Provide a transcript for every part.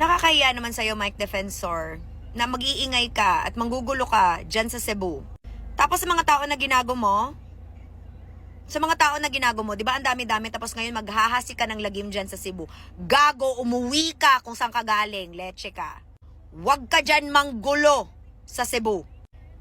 Nakakahiya naman sa'yo, Mike Defensor, na mag-iingay ka at manggugulo ka dyan sa Cebu. Tapos sa mga tao na ginago mo, di ba ang dami-dami, tapos ngayon maghahasi ka ng lagim dyan sa Cebu. Gago, umuwi ka kung saan ka galing, leche ka. Huwag ka dyan manggulo sa Cebu.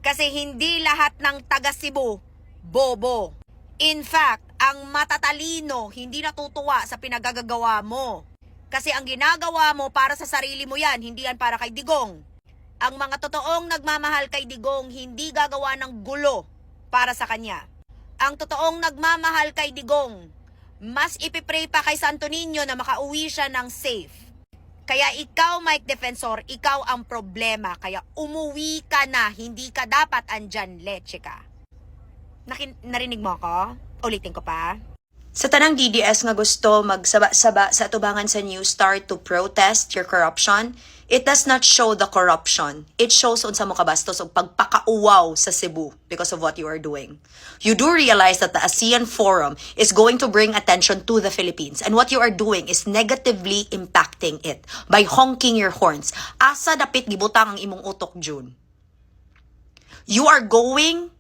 Kasi hindi lahat ng taga Cebu, bobo. In fact, ang matatalino, hindi natutuwa sa pinagagagawa mo. Kasi ang ginagawa mo para sa sarili mo yan, hindi yan para kay Digong. Ang mga totoong nagmamahal kay Digong, hindi gagawa ng gulo para sa kanya. Ang totoong nagmamahal kay Digong, mas ipipray pa kay Santo Niño na makauwi siya ng safe. Kaya ikaw, Mike Defensor, ikaw ang problema. Kaya umuwi ka na, hindi ka dapat andyan, leche ka. Narinig mo ako? Ulitin ko pa. Sa tanang DDS nga gusto magsaba-saba sa atubangan sa New Star to protest your corruption, it does not show the corruption. It shows unsa mo kabastos og pagpakauwaw sa Cebu because of what you are doing. You do realize that the ASEAN Forum is going to bring attention to the Philippines, and what you are doing is negatively impacting it by honking your horns. Asa dapit gibutang ang imong utok, June? You are going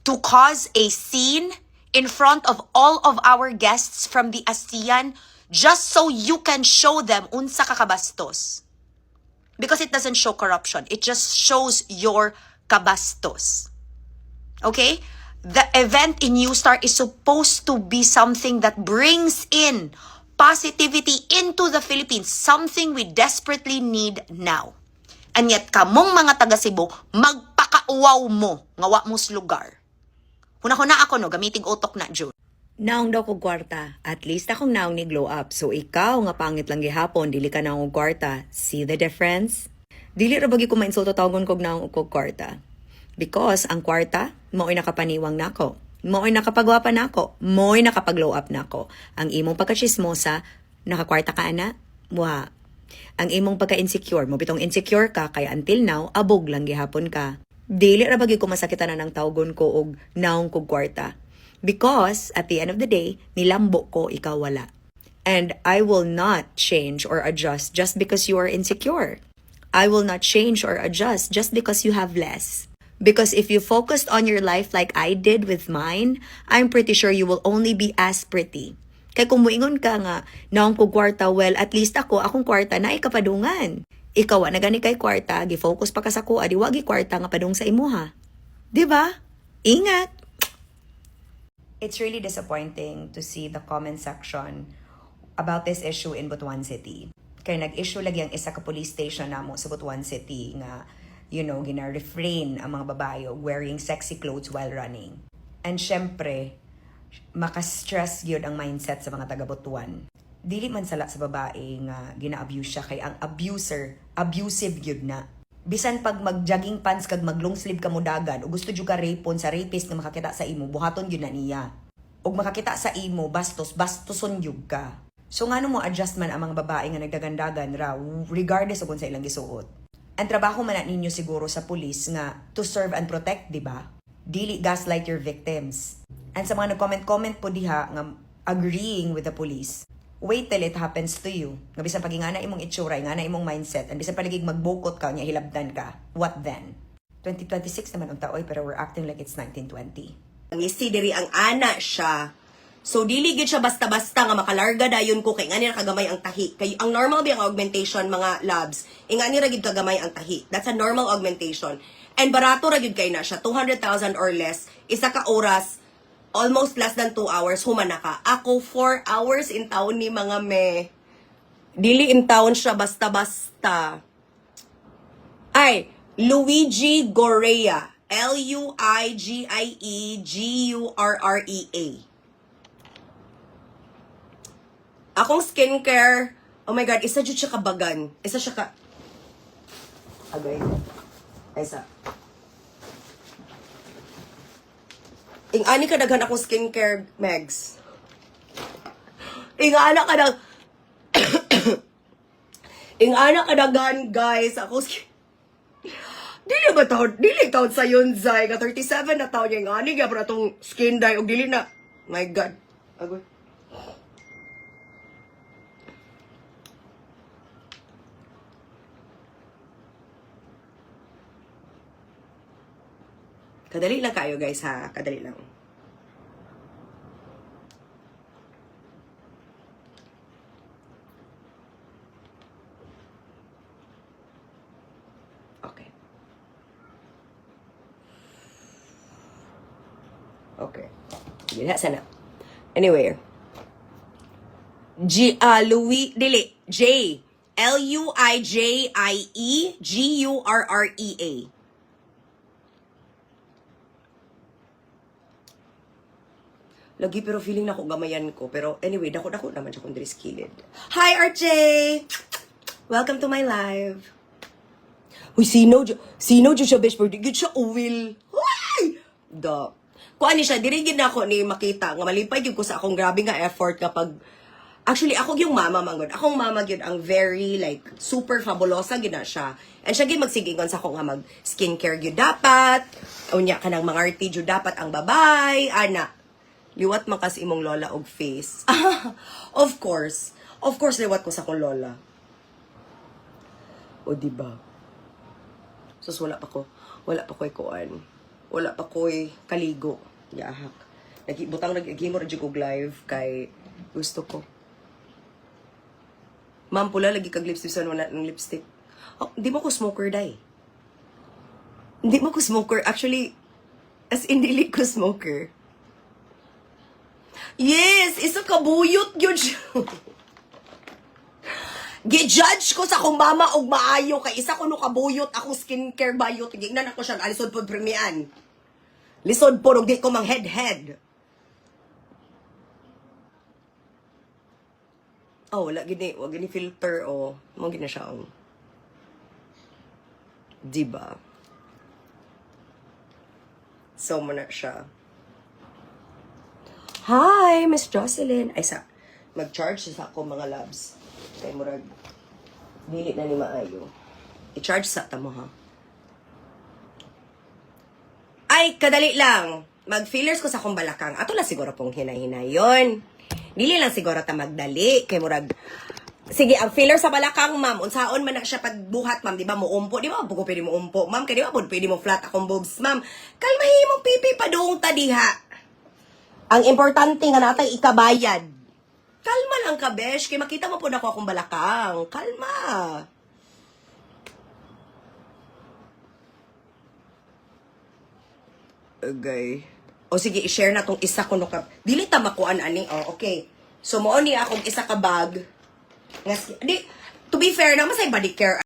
to cause a scene in front of all of our guests from the ASEAN just so you can show them unsa ka kabastos. Because it doesn't show corruption. It just shows your kabastos. Okay? The event in New Star is supposed to be something that brings in positivity into the Philippines. Something we desperately need now. And yet, kamong mga taga Cebu, magpakauwaw mo, ngawa mo sa lugar. Huna-huna ako no, gamiting utok na, June. Naong daw kong kwarta. At least akong naong ni glow up. So ikaw nga pangit lang gihapon, dili ka naong kwarta. See the difference? Dili ra bagi ko mainsulto tawgon kog naong kog kwarta. Because ang kwarta, mao'y nakapaniwang nako. Mao'y nakapagwapa nako. Mao'y nakapag-glow up nako. Ang imong pagka-chismosa, nakakwarta ka ana? Muha. Ang imong pagka-insecure, mo bitong insecure ka, kaya until now, abog lang gihapon ka. Dili ra bagi ko masakitan na ng tawgon ko og naong kog kwarta. Because, at the end of the day, nilambo ko, ikaw wala. And I will not change or adjust just because you are insecure. I will not change or adjust just because you have less. Because if you focused on your life like I did with mine, I'm pretty sure you will only be as pretty. Kaya kung muingon ka nga, naong kog kwarta, well, at least akong kwarta na ikapadungan. Ikaw na gani kay kwarta, gi-focus pa ka sa kuha, di wagi kwarta nga padung sa imuha. Diba? Ingat! It's really disappointing to see the comment section about this issue in Butuan City. Kaya nag-issue lagi ang isa ka police station namo sa Butuan City nga, gina-refrain ang mga babae wearing sexy clothes while running. And syempre, makastress yun ang mindset sa mga taga-Butuan. Dili man sala sa babae nga gina-abuse siya, kay ang abusive yun na. Bisan pag mag-jogging pants kag mag-long sleeve ka mo dagan o gusto jud ka rapon sa rapist nga makakita sa imo, buhaton yun na niya. Og makakita sa imo, bastoson yug ka. So ngano mo adjust man ang mga babae nga nagdagandagan ra regardless of kung sa ilang gisuot. Ang trabaho man na ninyo siguro sa police nga to serve and protect, di ba? Dili gaslight your victims. And sa mga nag-comment po diha nga agreeing with the police, wait till it happens to you. Nga bisan pag ingana imong itsura, ingana imong mindset, and bisan paligig magbukot ka, nya hilabdan ka, what then? 2026 naman unta oy, pero we're acting like it's 1920. Ang isidiri ang ana siya. So dili gid siya basta-basta nga makalarga dayon ko kay ngani ra kagamay ang tahi. Kay ang normal bi ang augmentation mga labs, ingani ra gid kagamay ang tahi. That's a normal augmentation. And barato ra gid kay na siya, 200,000 or less, isa ka oras. Almost less than 2 hours, humana ka. Ako, 4 hours in town ni mga me. Dili in town siya basta-basta. Ay, Luigi Gorrea. Luigiegurrea. Akong skincare, oh my God, isa dyan siya kabagan. Isa siya ka... Agay. Isa. Ing-ani ka daghan akong skincare, Megs. Ing-ana ka dag... Ing-ana ka daghan, guys. Ako Dili ba taon? Dili taon sa yun, Zay. Ka 37 na taon yung ing-ani. Kaya para itong skin dye. O dili na. My God. Agoy. Kadali lang kayo, guys, ha? Kadali lang. Okay. Okay. Sige na, sana. Anyway. Louis, dili. J. Luijie Gurrea. Lagi pero feeling na ko gamayan ko. Pero anyway, dako naman siya kung diri skilled. Hi, RJ! Welcome to my live. Uy, sino dyan siya best birthday? Gid siya uwil. Uy! Kuan ni siya, dirigid na ako ni makita. Nga malipay yun ko sa akong grabe nga effort kapag actually, ako yung mama mangod. Akong mama yun ang very, like, super fabulosa yun na siya. And siya yun magsigingon sa akong nga mag-skincare yun dapat. Unya ka ng mga arty yun dapat ang babay. Ana, liwat man kasi imong lola og face. Of course. Of course, liwat ko sa akong lola. O, diba? Sus, wala pa ko'y kuan. Wala pa ko'y kaligo. Yahak. Butang nag-gimo rin kog live kay gusto ko. Ma'am, pula lagi kag lipstick sa wala ng lipstick. Oh, di mo ko smoker, day. Hindi mo ko smoker. Actually, as in, dili ko smoker. Yes! Isa kabuyot yun siya. Gi-judge ko sa akong mama og maayo kay isa ko no kabuyot akong skincare bayot. Gignan ako siya alisod po premian. Lisod po og di ko mang head. Oh, wag gini filter o. Mo gina siya ang. Diba? So mo na siya. Hi, Miss Jocelyn. Ay mag-charge sa ako mga loves. Kay murag dili na ni maayo. I-charge sa ta mo ha. Ay, kadali lang. Mag-fillers ko sa akong balakang. Ato lang siguro pong hinay-hinay yun. Dili lang siguro ta magdali. Kay murag, sige, ang filler sa balakang, ma'am, unsaon man na siya pagbuhat, ma'am, di ba, muumpo, di ba, buko pwede muumpo, ma'am, kaya di ba, pwede mo flat akong boobs, ma'am, kalmahin mong pipi pa doong tadiha. Ang importante nga natay ikabayad. Kalma lang ka, besh, kay makita mo po na ako akong balakang. Kalma. Okay. O sige, i-share na tong isa ko no ka. Dili ta makuan ani. Oh, okay. So mo ni akong isa ka bag. Di, to be fair na masay body care